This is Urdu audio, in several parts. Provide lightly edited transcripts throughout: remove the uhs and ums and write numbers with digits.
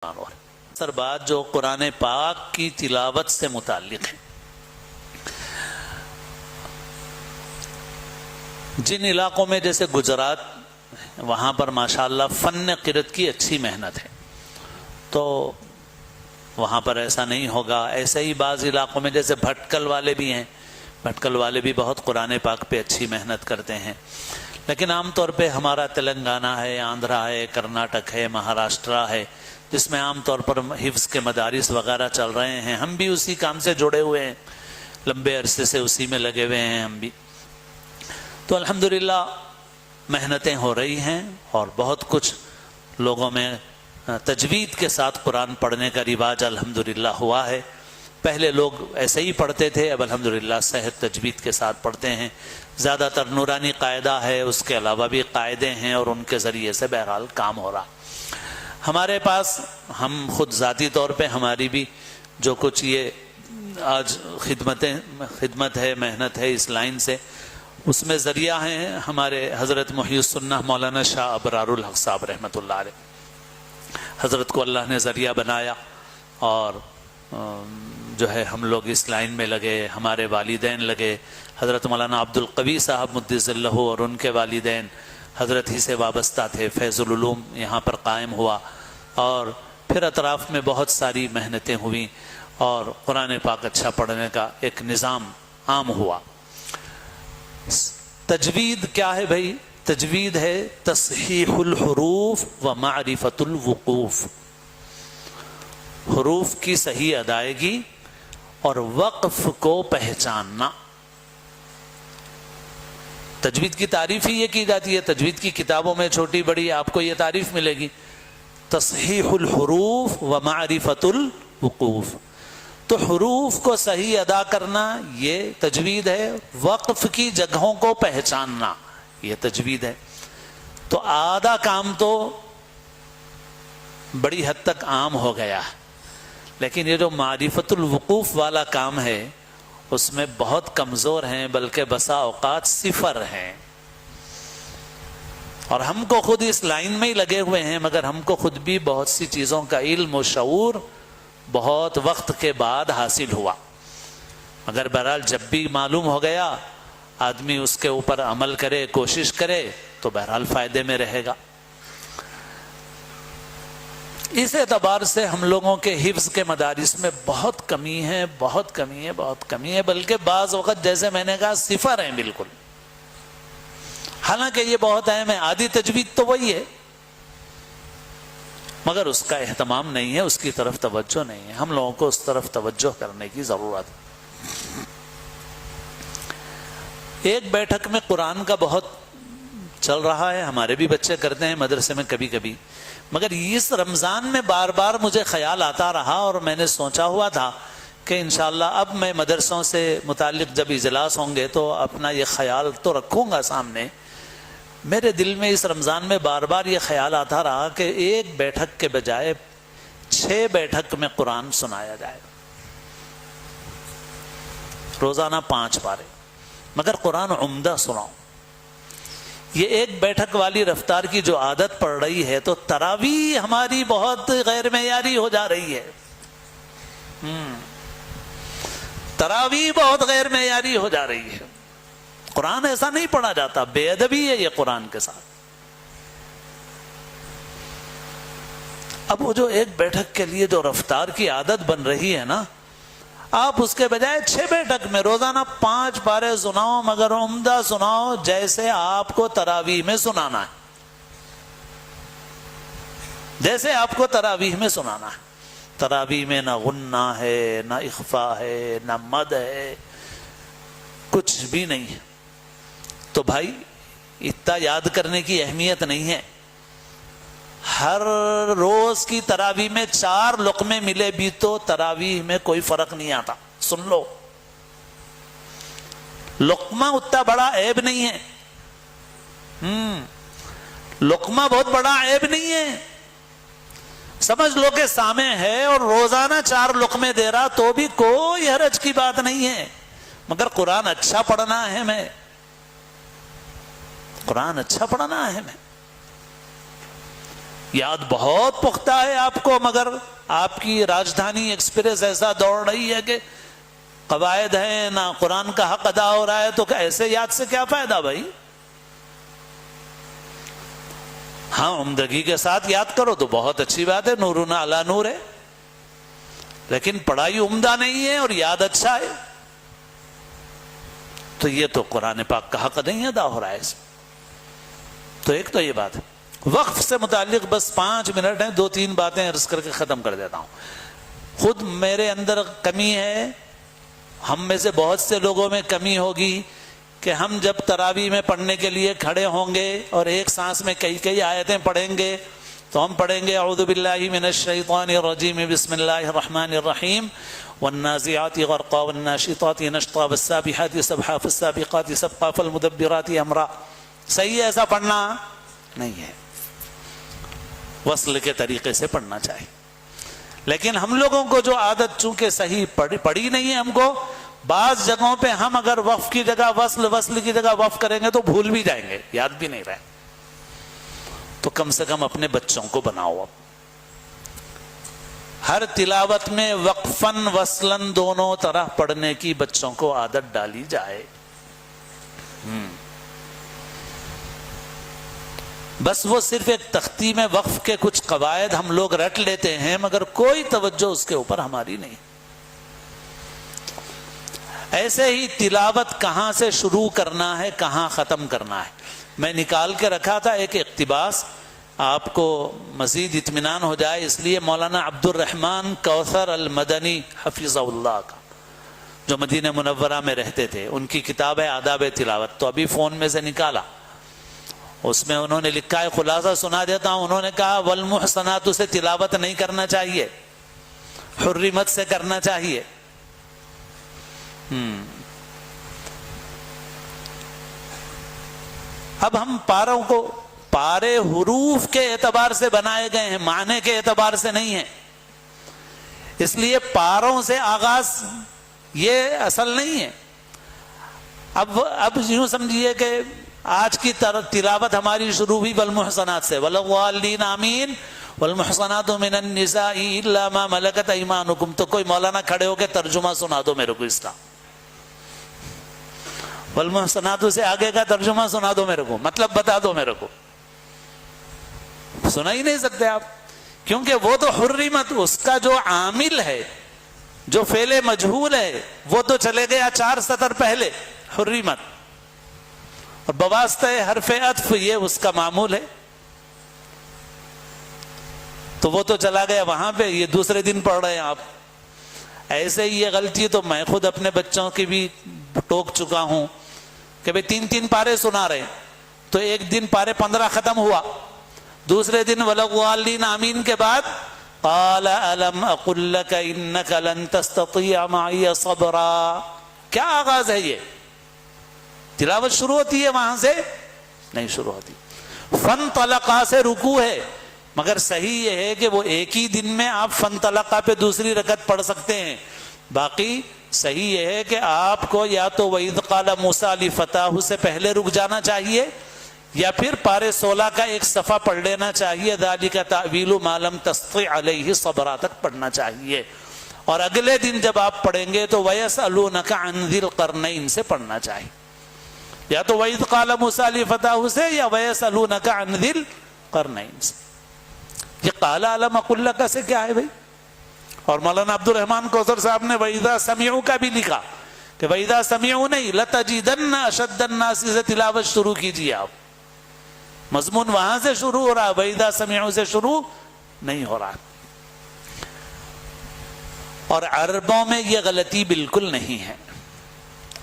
سر بات جو قرآن پاک کی تلاوت سے متعلق ہے، جن علاقوں میں جیسے گجرات، وہاں پر ماشاءاللہ فن قرأت کی اچھی محنت ہے، تو وہاں پر ایسا نہیں ہوگا۔ ایسے ہی بعض علاقوں میں جیسے بھٹکل والے بھی ہیں، بھٹکل والے بھی بہت قرآن پاک پہ اچھی محنت کرتے ہیں، لیکن عام طور پہ ہمارا تلنگانہ ہے، آندھرا ہے، کرناٹک ہے، مہاراشٹرا ہے، جس میں عام طور پر حفظ کے مدارس وغیرہ چل رہے ہیں۔ ہم بھی اسی کام سے جڑے ہوئے ہیں، لمبے عرصے سے اسی میں لگے ہوئے ہیں ہم بھی، تو الحمدللہ محنتیں ہو رہی ہیں اور بہت کچھ لوگوں میں تجوید کے ساتھ قرآن پڑھنے کا رواج الحمدللہ ہوا ہے۔ پہلے لوگ ایسے ہی پڑھتے تھے، اب الحمدللہ صحت تجوید کے ساتھ پڑھتے ہیں۔ زیادہ تر نورانی قاعدہ ہے، اس کے علاوہ بھی قاعدے ہیں اور ان کے ذریعے سے بہرحال کام ہو رہا۔ ہمارے پاس ہم خود ذاتی طور پہ ہماری بھی جو کچھ یہ آج خدمت ہے، محنت ہے اس لائن سے، اس میں ذریعہ ہیں ہمارے حضرت محی السنہ مولانا شاہ ابرار الحق صاحب رحمۃ اللہ علیہ۔ حضرت کو اللہ نے ذریعہ بنایا اور جو ہے ہم لوگ اس لائن میں لگے، ہمارے والدین لگے، حضرت مولانا عبد القوی صاحب مدث اللہ اور ان کے والدین حضرت ہی سے وابستہ تھے، فیض العلوم یہاں پر قائم ہوا، اور پھر اطراف میں بہت ساری محنتیں ہوئیں اور قرآن پاک اچھا پڑھنے کا ایک نظام عام ہوا۔ تجوید کیا ہے بھائی؟ تجوید ہے تصحیح الحروف و معرفت الوقوف، حروف کی صحیح ادائیگی اور وقف کو پہچاننا۔ تجوید کی تعریف ہی یہ کی جاتی ہے، تجوید کی کتابوں میں چھوٹی بڑی آپ کو یہ تعریف ملے گی، تصحیح الحروف و معرفت الوقوف۔ تو حروف کو صحیح ادا کرنا یہ تجوید ہے، وقف کی جگہوں کو پہچاننا یہ تجوید ہے۔ تو آدھا کام تو بڑی حد تک عام ہو گیا، لیکن یہ جو معرفت الوقوف والا کام ہے اس میں بہت کمزور ہیں، بلکہ بسا اوقات صفر ہیں، اور ہم کو خود اس لائن میں ہی لگے ہوئے ہیں، مگر ہم کو خود بھی بہت سی چیزوں کا علم و شعور بہت وقت کے بعد حاصل ہوا، مگر بہرحال جب بھی معلوم ہو گیا آدمی اس کے اوپر عمل کرے، کوشش کرے تو بہرحال فائدے میں رہے گا۔ اس اعتبار سے ہم لوگوں کے حفظ کے مدارس میں بہت کمی ہے، بہت کمی ہے، بہت کمی ہے، بلکہ بعض وقت جیسے میں نے کہا صفر ہیں بالکل، حالانکہ یہ بہت اہم ہے۔ آدھی تجوید تو وہی ہے، مگر اس کا اہتمام نہیں ہے، اس کی طرف توجہ نہیں ہے۔ ہم لوگوں کو اس طرف توجہ کرنے کی ضرورت ہے۔ ایک بیٹھک میں قرآن کا بہت چل رہا ہے، ہمارے بھی بچے کرتے ہیں مدرسے میں کبھی کبھی، مگر اس رمضان میں بار بار مجھے خیال آتا رہا اور میں نے سوچا ہوا تھا کہ انشاءاللہ اب میں مدرسوں سے متعلق جب اجلاس ہوں گے تو اپنا یہ خیال تو رکھوں گا سامنے۔ میرے دل میں اس رمضان میں بار بار یہ خیال آتا رہا کہ ایک بیٹھک کے بجائے 6 بیٹھک میں قرآن سنایا جائے، روزانہ 5 پارے، مگر قرآن عمدہ سناؤ۔ یہ ایک بیٹھک والی رفتار کی جو عادت پڑ رہی ہے تو تراویح ہماری بہت غیر معیاری ہو جا رہی ہے، تراویح بہت غیر معیاری ہو جا رہی ہے، قرآن ایسا نہیں پڑھا جاتا، بے ادبی ہے یہ قرآن کے ساتھ۔ اب وہ جو ایک بیٹھک کے لیے جو رفتار کی عادت بن رہی ہے نا، آپ اس کے بجائے 6 بیٹھک میں روزانہ 5 پارے سناؤ، مگر عمدہ سناؤ، جیسے آپ کو تراویح میں سنانا ہے، جیسے آپ کو تراویح میں سنانا ہے۔ تراویح میں نہ غنہ ہے، نہ اخفا ہے، نہ مد ہے، کچھ بھی نہیں ہے۔ تو بھائی اتنا یاد کرنے کی اہمیت نہیں ہے، ہر روز کی تراویح میں 4 لقمے ملے بھی تو تراویح میں کوئی فرق نہیں آتا۔ سن لو، لقمہ اتنا بڑا عیب نہیں ہے، لقمہ بہت بڑا عیب نہیں ہے، سمجھ لو کہ سامع ہے اور روزانہ 4 لقمے دے رہا تو بھی کوئی حرج کی بات نہیں ہے، مگر قرآن اچھا پڑھنا اہم ہے، قرآن اچھا پڑھنا اہم ہے۔ یاد بہت پختہ ہے آپ کو، مگر آپ کی راجدھانی ایکسپریس ایسا دوڑ رہی ہے کہ قواعد ہیں، نہ قرآن کا حق ادا ہو رہا ہے، تو ایسے یاد سے کیا فائدہ بھائی؟ ہاں عمدگی کے ساتھ یاد کرو تو بہت اچھی بات ہے، نورنا علی نور ہے، لیکن پڑھائی عمدہ نہیں ہے اور یاد اچھا ہے تو یہ تو قرآن پاک کا حق نہیں ادا ہو رہا ہے اس میں۔ تو ایک تو یہ بات ہے۔ وقف سے متعلق بس 5 منٹ ہیں، 2-3 باتیں عرض کر کے ختم کر دیتا ہوں۔ خود میرے اندر کمی ہے، ہم میں سے بہت سے لوگوں میں کمی ہوگی کہ ہم جب تراویح میں پڑھنے کے لیے کھڑے ہوں گے اور ایک سانس میں کئی آیتیں پڑھیں گے تو ہم پڑھیں گے اعوذ باللہ من الشیطان الرجیم بسم اللہ الرحمن الرحیم والنازعات غرقا والناشطات نشطا والسابحات سبحا فالسابقات سبقا فالمدبرات امرا۔ صحیح ہے ایسا پڑھنا؟ نہیں ہے، وصل کے طریقے سے پڑھنا چاہیے، لیکن ہم لوگوں کو جو عادت چونکہ صحیح پڑھی نہیں ہے ہم کو، بعض جگہوں پہ ہم اگر وقف کی جگہ وصل کی جگہ وقف کریں گے تو بھول بھی جائیں گے، یاد بھی نہیں رہے۔ تو کم سے کم اپنے بچوں کو بناؤ، اب ہر تلاوت میں وقفاً وصلاً دونوں طرح پڑھنے کی بچوں کو عادت ڈالی جائے۔ بس وہ صرف ایک تختی میں وقف کے کچھ قواعد ہم لوگ رٹ لیتے ہیں مگر کوئی توجہ اس کے اوپر ہماری نہیں۔ ایسے ہی تلاوت کہاں سے شروع کرنا ہے، کہاں ختم کرنا ہے، میں نکال کے رکھا تھا ایک اقتباس، آپ کو مزید اطمینان ہو جائے اس لیے مولانا عبد الرحمن کوثر المدنی حفظہ اللہ کا، جو مدینہ منورہ میں رہتے تھے، ان کی کتاب ہے آداب تلاوت، تو ابھی فون میں سے نکالا، اس میں انہوں نے لکھا ہے، خلاصہ سنا دیتا ہوں۔ انہوں نے کہا والمحصنات سے تلاوت نہیں کرنا چاہیے، حرمت سے کرنا چاہیے۔ اب ہم پاروں کو، پارے حروف کے اعتبار سے بنائے گئے ہیں، معنی کے اعتبار سے نہیں ہیں، اس لیے پاروں سے آغاز یہ اصل نہیں ہے۔ اب یوں سمجھیے کہ آج کی تلاوت ہماری شروع ہوئی والمحصنات سے، والضالین آمین والمحصنات من النساء الا ما ملکت ایمانکم، تو کوئی مولانا کھڑے ہو کے ترجمہ سنا دو میرے کو اس کا، والمحصنات سے آگے کا ترجمہ سنا دو میرے کو، مطلب بتا دو میرے کو، سنا ہی نہیں سکتے آپ، کیونکہ وہ تو حرمت، اس کا جو عامل ہے، جو فعل مجہول ہے، وہ تو چلے گیا 4 سطر پہلے، حرمت، اور بواسطہ حرف عطف یہ اس کا معمول ہے، تو وہ تو چلا گیا وہاں پہ، یہ دوسرے دن پڑھ رہے ہیں آپ۔ ایسے ہی یہ غلطی تو میں خود اپنے بچوں کی بھی ٹوک چکا ہوں کہ بھئی 3 پارے سنا رہے تو ایک دن پارے 15 ختم ہوا، دوسرے دن والضالین آمین کے بعد قال الم اقل لك انك لن تستطيع معي صبرا، کیا آغاز ہے؟ یہ تلاوت شروع ہوتی ہے وہاں سے نہیں شروع ہوتی۔ فانطلقا سے رکوع ہے، مگر صحیح یہ ہے کہ وہ ایک ہی دن میں آپ فانطلقا پہ دوسری رکعت پڑھ سکتے ہیں، باقی صحیح یہ ہے کہ آپ کو یا تو وَإِذْ قَالَ مُوسَىٰ لِفَتَاهُ سے پہلے رک جانا چاہیے، یا پھر پارے 16 کا ایک صفحہ پڑھ لینا چاہیے، ذَلِكَ تَأْوِيلُ مَا لَمْ تَسْطِعْ عَلَيْهِ صَبْرًا تک پڑھنا چاہیے، اور اگلے دن جب آپ پڑھیں گے تو وَيَسْأَلُونَكَ عَنْ ذِي الْقَرْنَيْنِ سے پڑھنا چاہیے، یا تو وَإِذْ قَالَ مُوسَىٰ لِفَتَاهُ سے، یا وَيَسْأَلُونَكَ عَنْ ذِي الْقَرْنَيْنِ سے۔ یہ قَالَ أَلَمْ أَقُل لَّكَ سے کیا ہے بھائی؟ اور مولانا عبد الرحمن کوثر صاحب نے وَإِذَا سَمِعُوا کا بھی لکھا کہ وَإِذَا سَمِعُوا نہیں، لَتَجِدَنَّ أَشَدَّ النَّاسِ سے تلاوت شروع کیجیے آپ، مضمون وہاں سے شروع ہو رہا، وَإِذَا سَمِعُوا سے شروع نہیں ہو رہا۔ اور عربوں میں یہ غلطی بالکل نہیں ہے،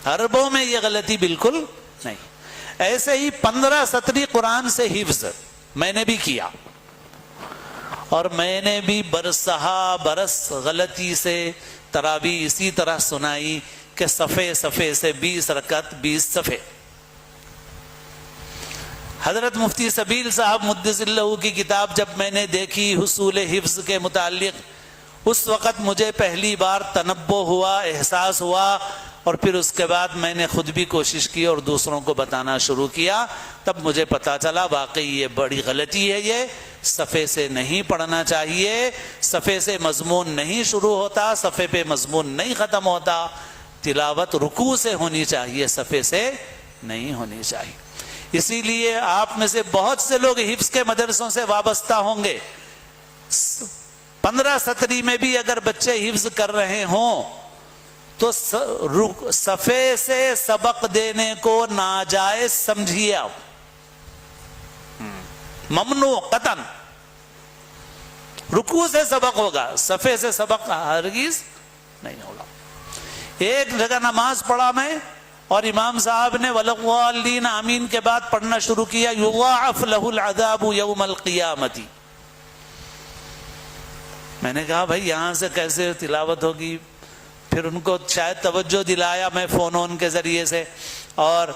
عربوں میں یہ غلطی بالکل نہیں۔ ایسے ہی 15 سطری قرآن سے حفظ میں نے بھی کیا، اور میں نے بھی برسہا برس غلطی سے تراویح اسی طرح سنائی کہ صفحے سے 20 رکعت 20 صفحے۔ حضرت مفتی سبیل صاحب مدث اللہ کی کتاب جب میں نے دیکھی حصول حفظ کے متعلق، اس وقت مجھے پہلی بار تنبہ ہوا، احساس ہوا، اور پھر اس کے بعد میں نے خود بھی کوشش کی اور دوسروں کو بتانا شروع کیا، تب مجھے پتا چلا واقعی یہ بڑی غلطی ہے، یہ صفحے سے نہیں پڑھنا چاہیے، صفحے سے مضمون نہیں شروع ہوتا، صفحے پہ مضمون نہیں ختم ہوتا، تلاوت رکوع سے ہونی چاہیے، صفحے سے نہیں ہونی چاہیے۔ اسی لیے آپ میں سے بہت سے لوگ حفظ کے مدرسوں سے وابستہ ہوں گے، 15 سطری میں بھی اگر بچے حفظ کر رہے ہوں تو صفحے سے سبق دینے کو ناجائز سمجھیے آپ، ممنوع قطعاً۔ رکوع سے سبق ہوگا، صفحے سے سبق ہرگز نہیں ہوگا۔ ایک جگہ نماز پڑھا میں اور امام صاحب نے وَلَضَّالِّينَ آمین کے بعد پڑھنا شروع کیا یُضَاعَفْ لَهُ الْعَذَابُ يَوْمَ الْقِيَامَةِ۔ میں نے کہا بھائی یہاں سے کیسے تلاوت ہوگی؟ پھر ان کو شاید توجہ دلایا میں فون کے ذریعے سے، اور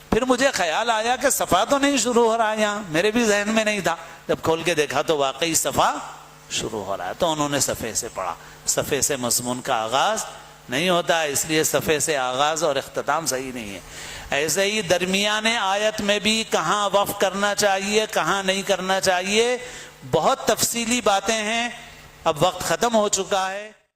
پھر مجھے خیال آیا کہ صفحہ تو نہیں شروع ہو رہا ہے یہاں، میرے بھی ذہن میں نہیں تھا، جب کھول کے دیکھا تو واقعی صفحہ شروع ہو رہا ہے، تو انہوں نے صفحے سے پڑھا۔ صفحے سے مضمون کا آغاز نہیں ہوتا ہے، اس لیے صفحے سے آغاز اور اختتام صحیح نہیں ہے۔ ایسے ہی درمیان آیت میں بھی کہاں وقف کرنا چاہیے، کہاں نہیں کرنا چاہیے، بہت تفصیلی باتیں ہیں۔ اب وقت ختم ہو چکا ہے۔